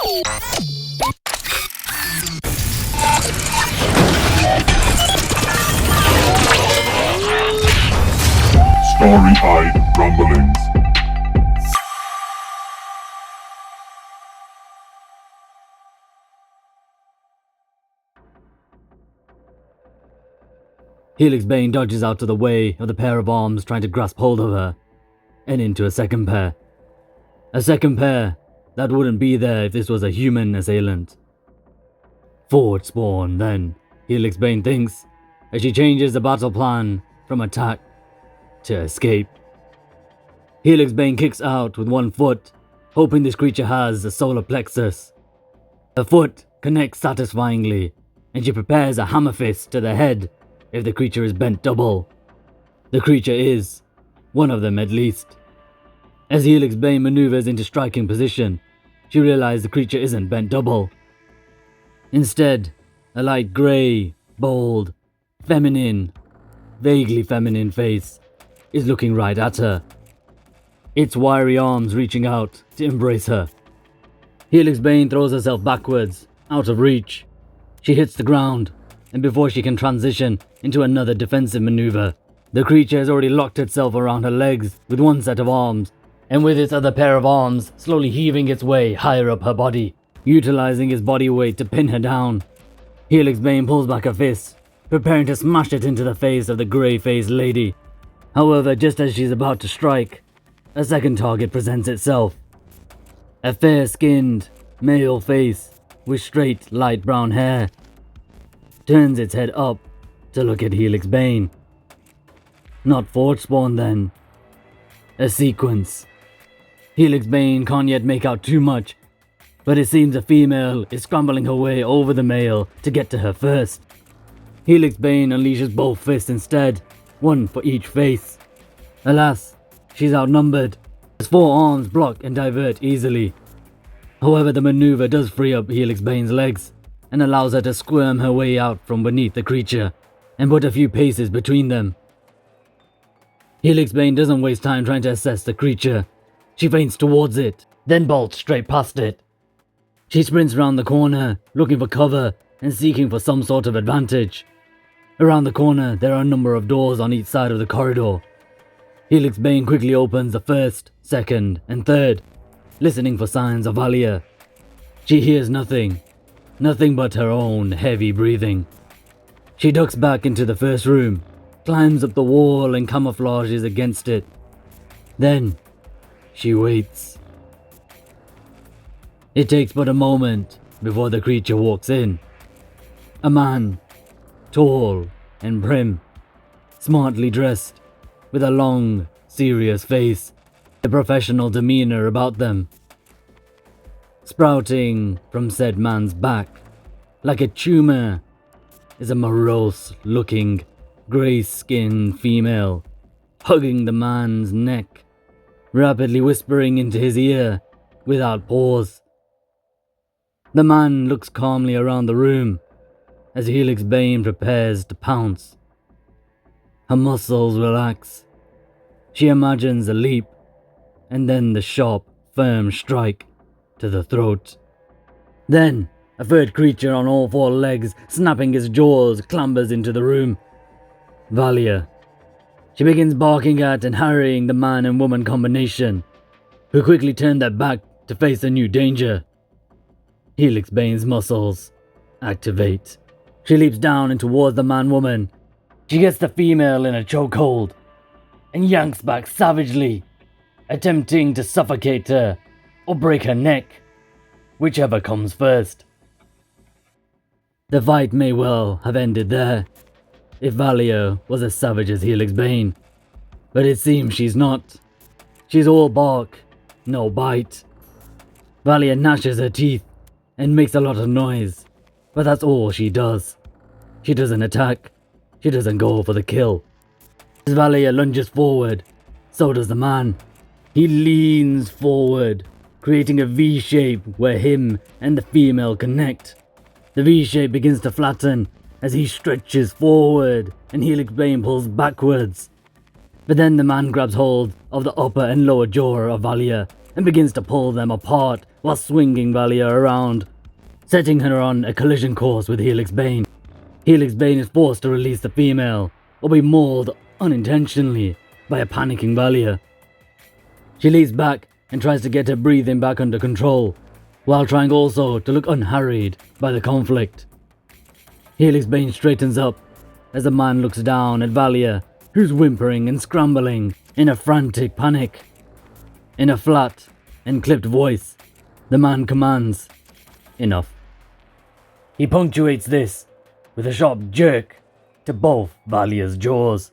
Starry-eyed rumblings. Helix Bane dodges out of the way of the pair of arms trying to grasp hold of her, and into a second pair. A second pair that wouldn't be there if this was a human assailant. Forward spawn, then, Helix Bane thinks, as she changes the battle plan from attack to escape. Helix Bane kicks out with one foot, hoping this creature has a solar plexus. Her foot connects satisfyingly, and she prepares a hammer fist to the head if the creature is bent double. The creature is, one of them at least. As Helix Bane maneuvers into striking position, she realizes the creature isn't bent double. Instead, a light grey, bold, vaguely feminine face is looking right at her, its wiry arms reaching out to embrace her. Helix Bane throws herself backwards, out of reach. She hits the ground, and before she can transition into another defensive maneuver, the creature has already locked itself around her legs with one set of arms, and with its other pair of arms slowly heaving its way higher up her body, utilizing its body weight to pin her down. Helix Bane pulls back her fist, preparing to smash it into the face of the grey-faced lady. However, just as she's about to strike, a second target presents itself. A fair-skinned, male face with straight, light brown hair turns its head up to look at Helix Bane. Not Forge Spawn then. A sequence. Helix Bane can't yet make out too much, but it seems a female is scrambling her way over the male to get to her first. Helix Bane unleashes both fists instead, one for each face. Alas, she's outnumbered, as four arms block and divert easily. However, the maneuver does free up Helix Bane's legs, and allows her to squirm her way out from beneath the creature, and put a few paces between them. Helix Bane doesn't waste time trying to assess the creature. She feints towards it, then bolts straight past it. She sprints round the corner, looking for cover and seeking for some sort of advantage. Around the corner, there are a number of doors on each side of the corridor. Helix Bane quickly opens the first, second, and third, listening for signs of Valia. She hears nothing but her own heavy breathing. She ducks back into the first room, climbs up the wall and camouflages against it. Then, she waits. It takes but a moment before the creature walks in. A man, tall and prim, smartly dressed, with a long, serious face, a professional demeanor about them. Sprouting from said man's back, like a tumor, is a morose-looking, grey-skinned female, hugging the man's neck, rapidly whispering into his ear without pause. The man looks calmly around the room as Helix Bane prepares to pounce. Her muscles relax. She imagines a leap, and then the sharp, firm strike to the throat. Then, a third creature on all four legs, snapping its jaws, clambers into the room. Valia. She begins barking at and harrying the man and woman combination, who quickly turn their back to face a new danger. Helix Bane's muscles activate. She leaps down and towards the man-woman. She gets the female in a chokehold and yanks back savagely, attempting to suffocate her or break her neck, whichever comes first. The fight may well have ended there, if Valia was as savage as Helix Bane, but it seems she's not. She's all bark, no bite. Valia gnashes her teeth and makes a lot of noise, but that's all she does. She doesn't attack, she doesn't go for the kill. As Valia lunges forward, so does the man. He leans forward, creating a V-shape where him and the female connect. The V-shape begins to flatten as he stretches forward and Helix Bane pulls backwards. But then the man grabs hold of the upper and lower jaw of Valia and begins to pull them apart while swinging Valia around, setting her on a collision course with Helix Bane. Helix Bane is forced to release the female, or be mauled unintentionally by a panicking Valia. She leaps back and tries to get her breathing back under control, while trying also to look unharried by the conflict. Helix Bane straightens up as the man looks down at Valia, who's whimpering and scrambling in a frantic panic. In a flat and clipped voice, the man commands, "Enough." He punctuates this with a sharp jerk to both Valia's jaws.